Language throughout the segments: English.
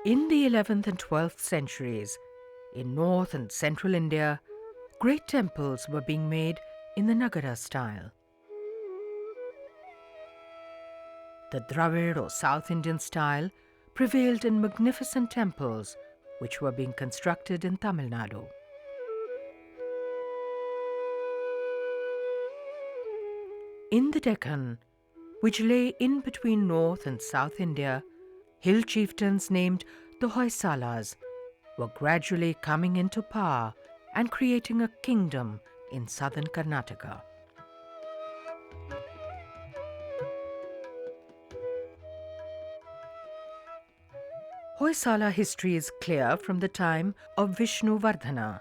In the 11th and 12th centuries, in north and central India, great temples were being made in the Nagara style. The Dravid or South Indian style prevailed in magnificent temples which were being constructed in Tamil Nadu. In the Deccan, which lay in between North and South India, hill chieftains named the Hoysalas were gradually coming into power and creating a kingdom in southern Karnataka. Hoysala history is clear from the time of Vishnuvardhana,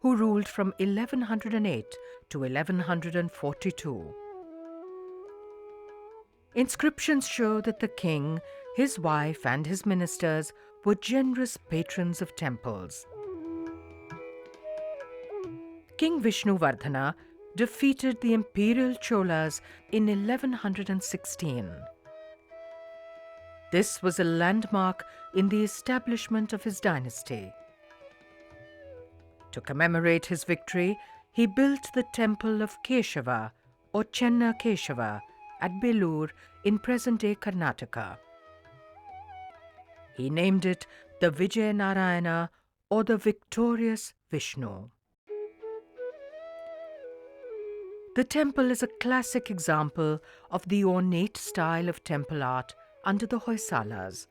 who ruled from 1108 to 1142. Inscriptions show that the king, his wife and his ministers were generous patrons of temples. King Vishnuvardhana defeated the imperial Cholas in 1116. This was a landmark in the establishment of his dynasty. To commemorate his victory, he built the temple of Kesheva or Chenna Kesheva at Belur in present-day Karnataka. He named it the Vijay Narayana or the victorious Vishnu. The temple is a classic example of the ornate style of temple art under the Hoysalas.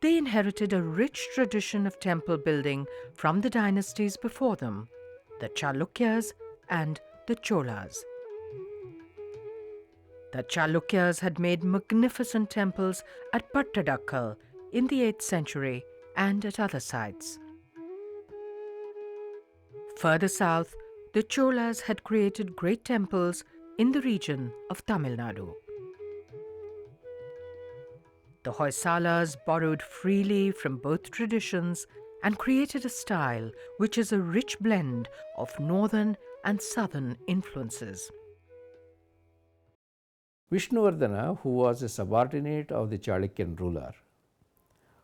They inherited a rich tradition of temple building from the dynasties before them, the Chalukyas and the Cholas. The Chalukyas had made magnificent temples at Pattadakkal in the 8th century and at other sites. Further south, the Cholas had created great temples in the region of Tamil Nadu. The Hoysalas borrowed freely from both traditions and created a style which is a rich blend of northern and southern influences. Vishnuvardhana, who was a subordinate of the Chalukyan ruler,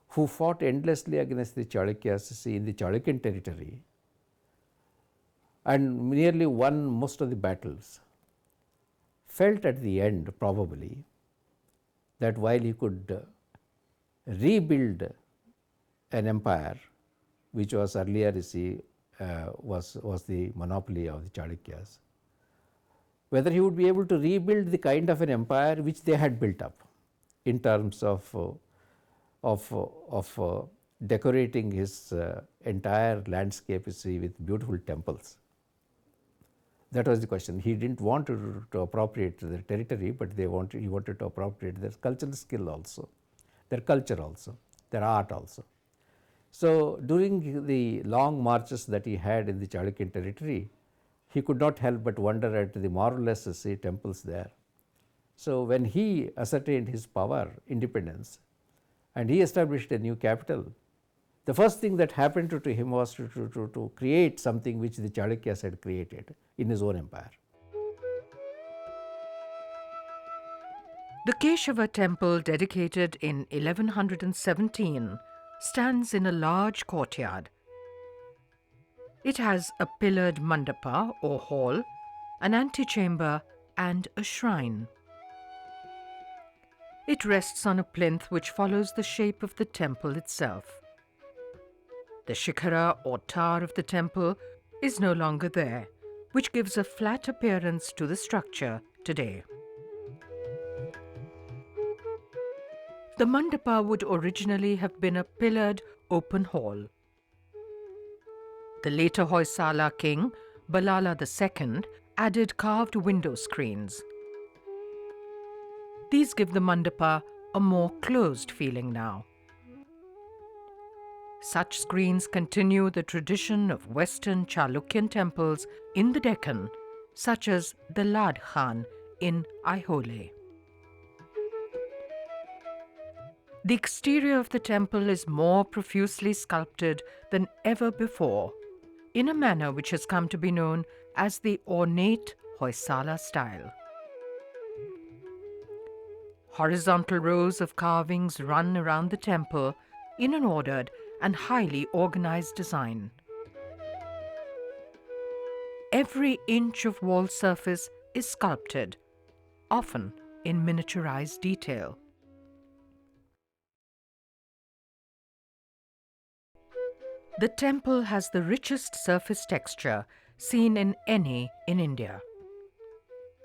who fought endlessly against the Chalukyas in the Chalukyan territory and nearly won most of the battles, felt at the end probably that while he could rebuild an empire which was earlier was the monopoly of the Chalukyas, whether he would be able to rebuild the kind of an empire which they had built up in terms of decorating his entire landscape with beautiful temples. That was the question. He didn't want to appropriate their territory, but he wanted to appropriate their cultural skill also, their culture also, their art also. So during the long marches that he had in the Chalukyan territory, he could not help but wonder at the marvelous temples there. So when he ascertained his power, independence, and he established a new capital, the first thing that happened to him was to create something which the Chalukyas had created in his own empire. The Kesheva temple, dedicated in 1117, stands in a large courtyard. It has a pillared mandapa or hall, an antechamber and a shrine. It rests on a plinth which follows the shape of the temple itself. The shikhara or tower of the temple is no longer there, which gives a flat appearance to the structure today. The mandapa would originally have been a pillared open hall. The later Hoysala king, Balala II, added carved window screens. These give the mandapa a more closed feeling now. Such screens continue the tradition of Western Chalukyan temples in the Deccan, such as the Lad Khan in Aihole. The exterior of the temple is more profusely sculpted than ever before, in a manner which has come to be known as the ornate Hoysala style. Horizontal rows of carvings run around the temple in an ordered and highly organized design. Every inch of wall surface is sculpted, often in miniaturized detail. The temple has the richest surface texture seen in any in India.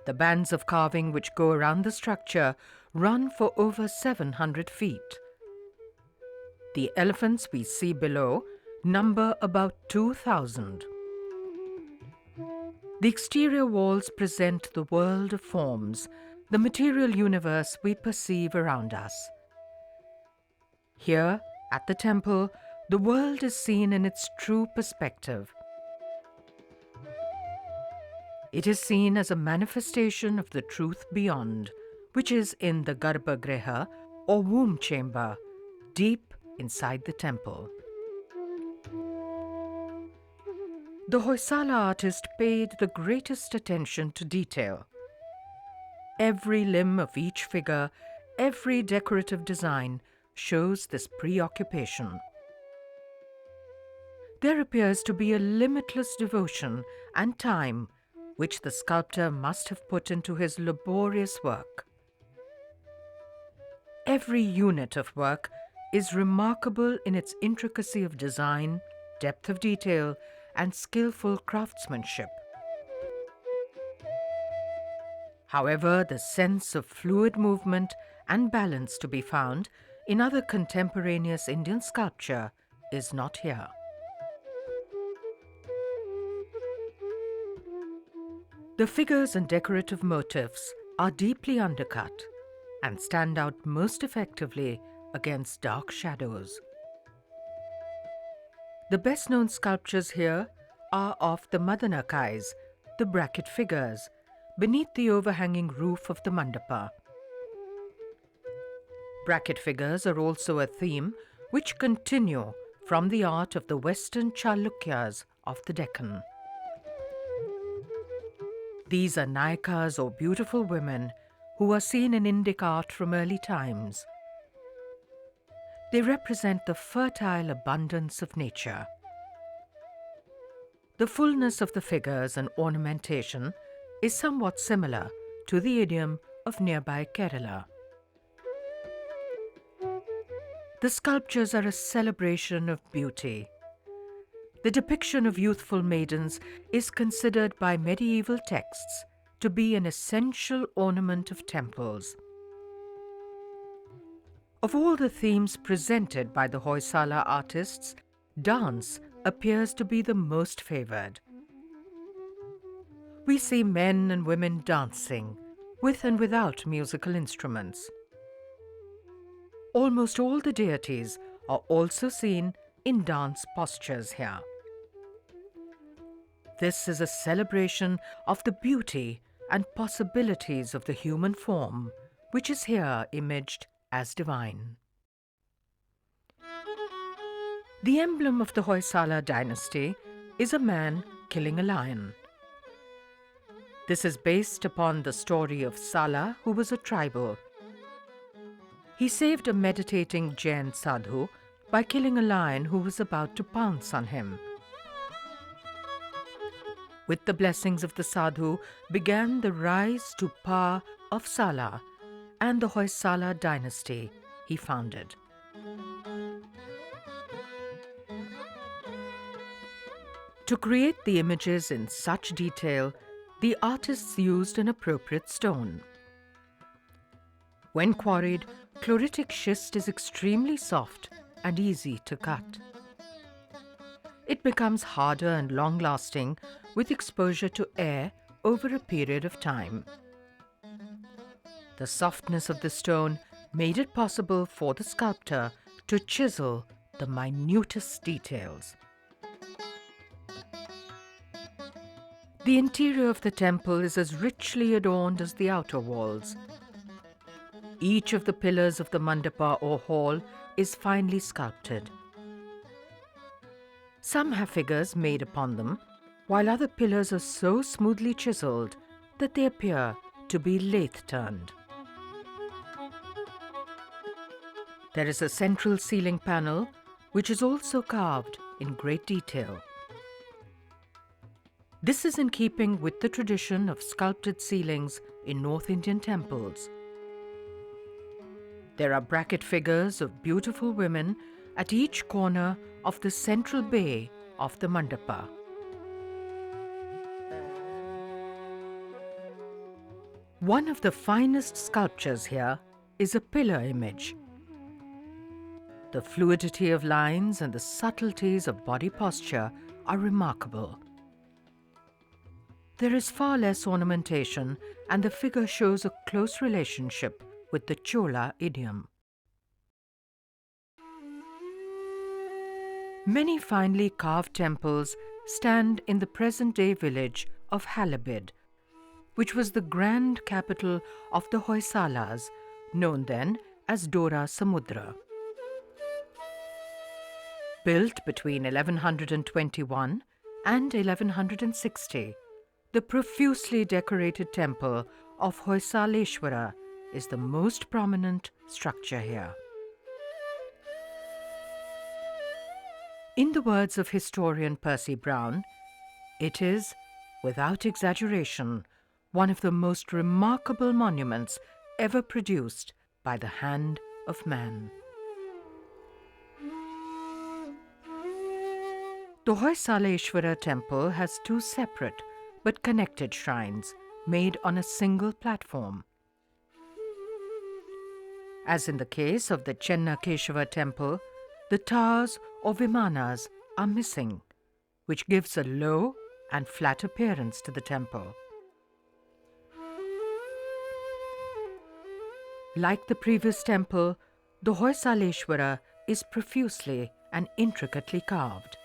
The bands of carving which go around the structure run for over 700 feet. The elephants we see below number about 2,000. The exterior walls present the world of forms, the material universe we perceive around us. Here, at the temple, the world is seen in its true perspective. It is seen as a manifestation of the truth beyond, which is in the Garbhagriha or womb chamber, deep inside the temple. The Hoysala artist paid the greatest attention to detail. Every limb of each figure, every decorative design shows this preoccupation. There appears to be a limitless devotion and time which the sculptor must have put into his laborious work. Every unit of work is remarkable in its intricacy of design, depth of detail, and skillful craftsmanship. However, the sense of fluid movement and balance to be found in other contemporaneous Indian sculpture is not here. The figures and decorative motifs are deeply undercut and stand out most effectively against dark shadows. The best-known sculptures here are of the Madanakais, the bracket figures, beneath the overhanging roof of the mandapa. Bracket figures are also a theme which continue from the art of the Western Chalukyas of the Deccan. These are Nayakas or beautiful women who are seen in Indic art from early times. They represent the fertile abundance of nature. The fullness of the figures and ornamentation is somewhat similar to the idiom of nearby Kerala. The sculptures are a celebration of beauty. The depiction of youthful maidens is considered by medieval texts to be an essential ornament of temples. Of all the themes presented by the Hoysala artists, dance appears to be the most favored. We see men and women dancing, with and without musical instruments. Almost all the deities are also seen in dance postures here. This is a celebration of the beauty and possibilities of the human form, which is here imaged as divine. The emblem of the Hoysala dynasty is a man killing a lion. This is based upon the story of Sala, who was a tribal. He saved a meditating Jain sadhu by killing a lion who was about to pounce on him. With the blessings of the sadhu began the rise to power of Sala and the Hoysala dynasty he founded. To create the images in such detail, the artists used an appropriate stone. When quarried, chloritic schist is extremely soft and easy to cut. It becomes harder and long-lasting with exposure to air over a period of time. The softness of the stone made it possible for the sculptor to chisel the minutest details. The interior of the temple is as richly adorned as the outer walls. Each of the pillars of the mandapa or hall is finely sculpted. Some have figures made upon them, while other pillars are so smoothly chiseled that they appear to be lathe-turned. There is a central ceiling panel which is also carved in great detail. This is in keeping with the tradition of sculpted ceilings in North Indian temples. There are bracket figures of beautiful women at each corner of the central bay of the mandapa. One of the finest sculptures here is a pillar image. The fluidity of lines and the subtleties of body posture are remarkable. There is far less ornamentation, and the figure shows a close relationship with the Chola idiom. Many finely carved temples stand in the present-day village of Halabid, which was the grand capital of the Hoysalas, known then as Dora Samudra. Built between 1121 and 1160, the profusely decorated temple of Hoysaleshwara is the most prominent structure here. In the words of historian Percy Brown, it is, without exaggeration, one of the most remarkable monuments ever produced by the hand of man. The Hoysaleshwara temple has two separate but connected shrines made on a single platform. As in the case of the Kesheva temple, the towers or vimanas are missing, which gives a low and flat appearance to the temple. Like the previous temple, the Hoysaleshwara is profusely and intricately carved.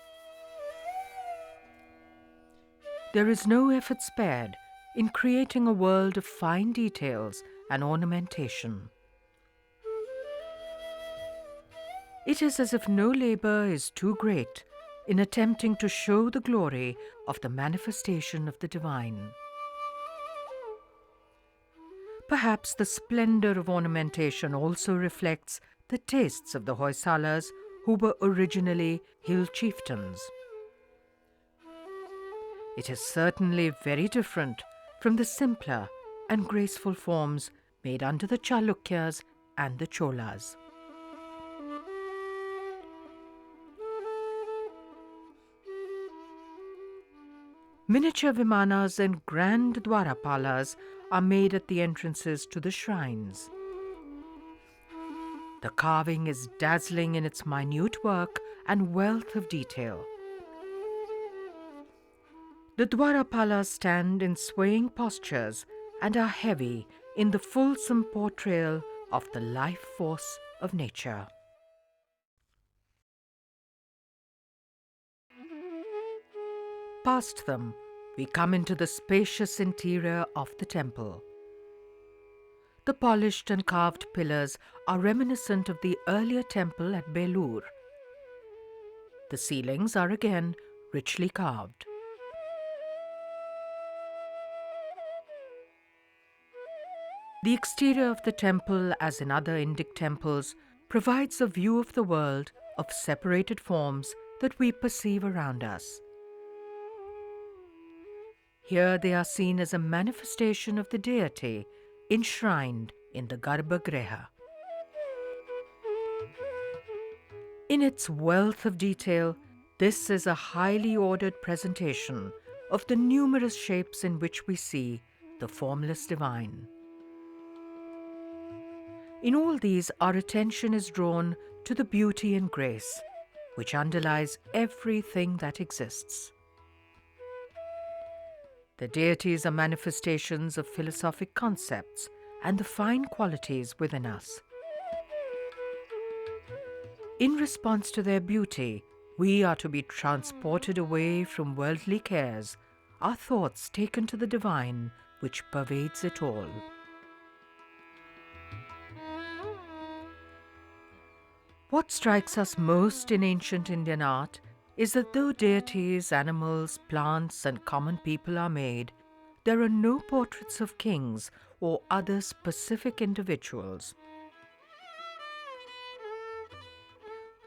There is no effort spared in creating a world of fine details and ornamentation. It is as if no labor is too great in attempting to show the glory of the manifestation of the divine. Perhaps the splendor of ornamentation also reflects the tastes of the Hoysalas, who were originally hill chieftains. It is certainly very different from the simpler and graceful forms made under the Chalukyas and the Cholas. Miniature vimanas and grand dwarapalas are made at the entrances to the shrines. The carving is dazzling in its minute work and wealth of detail. The dwarapalas stand in swaying postures and are heavy in the fulsome portrayal of the life force of nature. Past them, we come into the spacious interior of the temple. The polished and carved pillars are reminiscent of the earlier temple at Belur. The ceilings are again richly carved. The exterior of the temple, as in other Indic temples, provides a view of the world of separated forms that we perceive around us. Here they are seen as a manifestation of the deity enshrined in the Garbhagriha. In its wealth of detail, this is a highly ordered presentation of the numerous shapes in which we see the formless divine. In all these, our attention is drawn to the beauty and grace which underlies everything that exists. The deities are manifestations of philosophic concepts and the fine qualities within us. In response to their beauty, we are to be transported away from worldly cares, our thoughts taken to the divine which pervades it all. What strikes us most in ancient Indian art is that though deities, animals, plants, and common people are made, there are no portraits of kings or other specific individuals.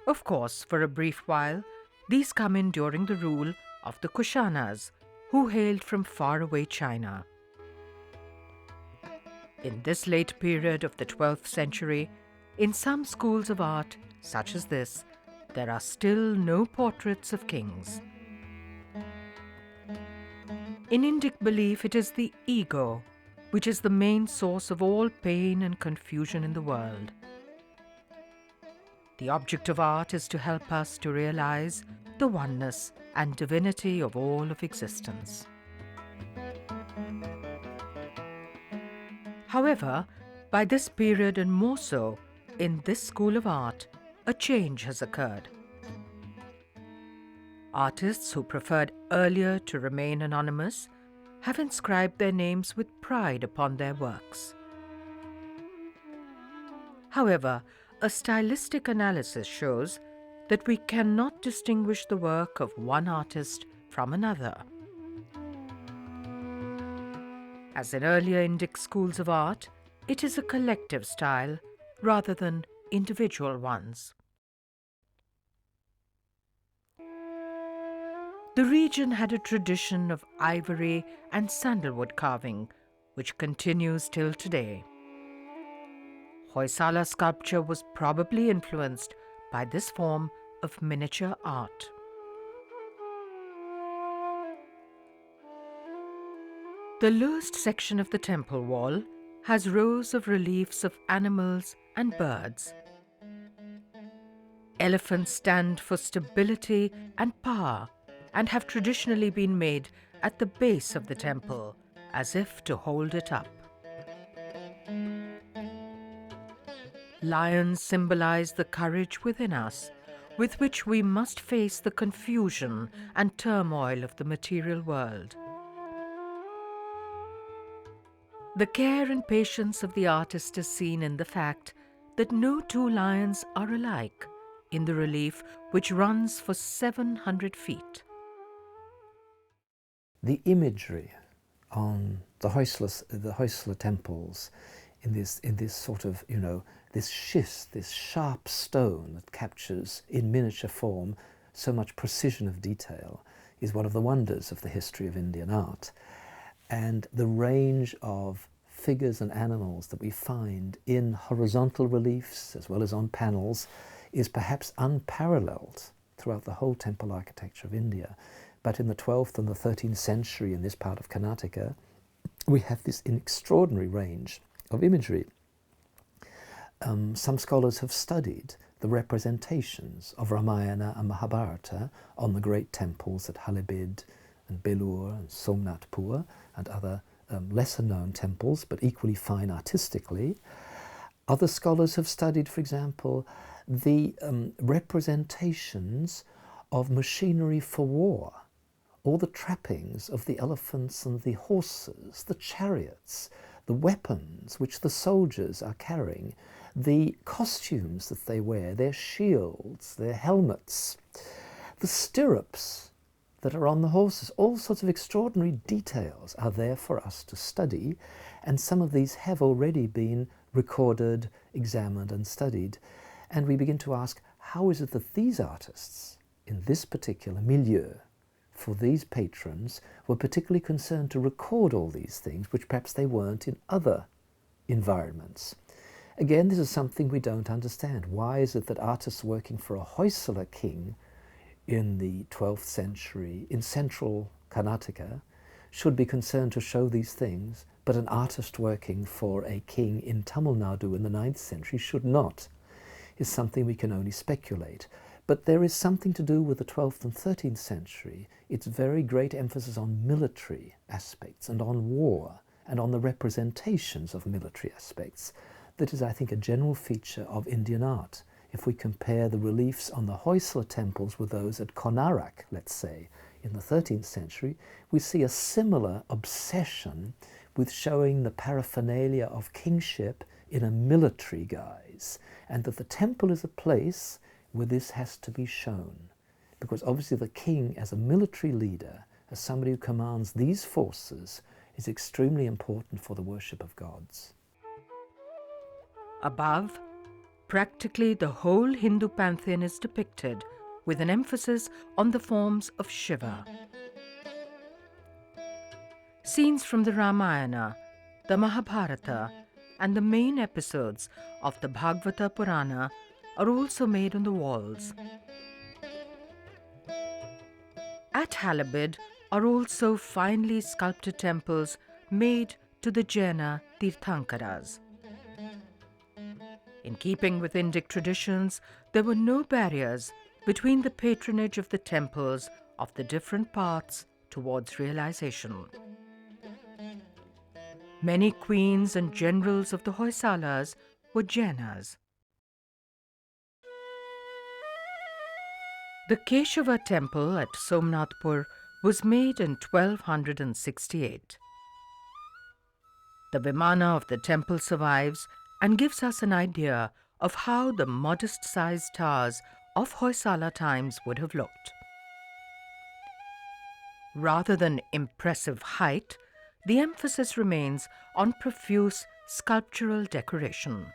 Of course, for a brief while, these come in during the rule of the Kushanas, who hailed from faraway China. In this late period of the 12th century, in some schools of art, such as this, there are still no portraits of kings. In Indic belief, it is the ego which is the main source of all pain and confusion in the world. The object of art is to help us to realize the oneness and divinity of all of existence. However, by this period, and more so in this school of art, a change has occurred. Artists who preferred earlier to remain anonymous have inscribed their names with pride upon their works. However, a stylistic analysis shows that we cannot distinguish the work of one artist from another. As in earlier Indic schools of art, it is a collective style rather than individual ones. The region had a tradition of ivory and sandalwood carving, which continues till today. Hoysala sculpture was probably influenced by this form of miniature art. The lowest section of the temple wall has rows of reliefs of animals and birds. Elephants stand for stability and power and have traditionally been made at the base of the temple as if to hold it up. Lions symbolize the courage within us, with which we must face the confusion and turmoil of the material world. The care and patience of the artist is seen in the fact that no two lions are alike in the relief, which runs for 700 feet. The imagery on the Hoysala Temples in this sort of, this schist, this sharp stone that captures in miniature form so much precision of detail, is one of the wonders of the history of Indian art. And the range of figures and animals that we find in horizontal reliefs as well as on panels is perhaps unparalleled throughout the whole temple architecture of India. But in the 12th and the 13th century in this part of Karnataka, we have this extraordinary range of imagery. Some scholars have studied the representations of Ramayana and Mahabharata on the great temples at Halebid and Belur and Somnathpur and other lesser known temples, but equally fine artistically. Other scholars have studied, for example, the representations of machinery for war, all the trappings of the elephants and the horses, the chariots, the weapons which the soldiers are carrying, the costumes that they wear, their shields, their helmets, the stirrups that are on the horses. All sorts of extraordinary details are there for us to study, and some of these have already been recorded, examined and studied. And we begin to ask, how is it that these artists in this particular milieu for these patrons were particularly concerned to record all these things, which perhaps they weren't in other environments? Again, this is something we don't understand. Why is it that artists working for a Hoysala king in the 12th century in central Karnataka should be concerned to show these things, but an artist working for a king in Tamil Nadu in the 9th century should not, is something we can only speculate. But there is something to do with the 12th and 13th century, its very great emphasis on military aspects and on war and on the representations of military aspects. That is, I think, a general feature of Indian art. If we compare the reliefs on the Hoysala temples with those at Konarak, let's say, in the 13th century, we see a similar obsession with showing the paraphernalia of kingship in a military guise, and that the temple is a place where this has to be shown. Because obviously the king, as a military leader, as somebody who commands these forces, is extremely important for the worship of gods. Above, practically the whole Hindu pantheon is depicted, with an emphasis on the forms of Shiva. Scenes from the Ramayana, the Mahabharata, and the main episodes of the Bhagavata Purana are also made on the walls. At Halabid are also finely sculpted temples made to the Jaina Tirthankaras. In keeping with Indic traditions, there were no barriers between the patronage of the temples of the different paths towards realization. Many queens and generals of the Hoysalas were Jainas. The Kesheva temple at Somnathpur was made in 1268. The Vimana of the temple survives and gives us an idea of how the modest-sized towers of Hoysala times would have looked. Rather than impressive height, the emphasis remains on profuse sculptural decoration.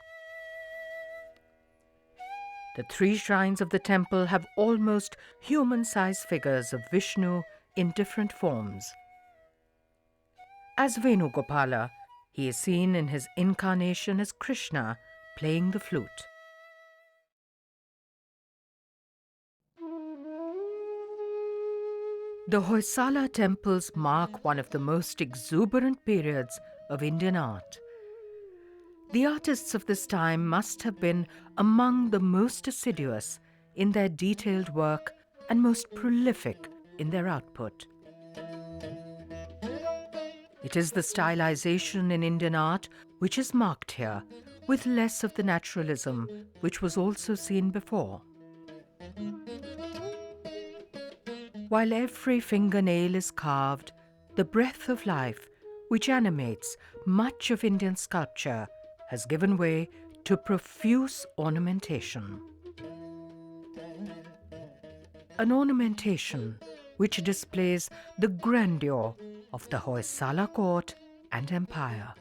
The three shrines of the temple have almost human-sized figures of Vishnu in different forms. As Venugopala, he is seen in his incarnation as Krishna playing the flute. The Hoysala temples mark one of the most exuberant periods of Indian art. The artists of this time must have been among the most assiduous in their detailed work and most prolific in their output. It is the stylization in Indian art which is marked here, with less of the naturalism which was also seen before. While every fingernail is carved, the breath of life which animates much of Indian sculpture has given way to profuse ornamentation. An ornamentation which displays the grandeur of the Hoysala court and empire.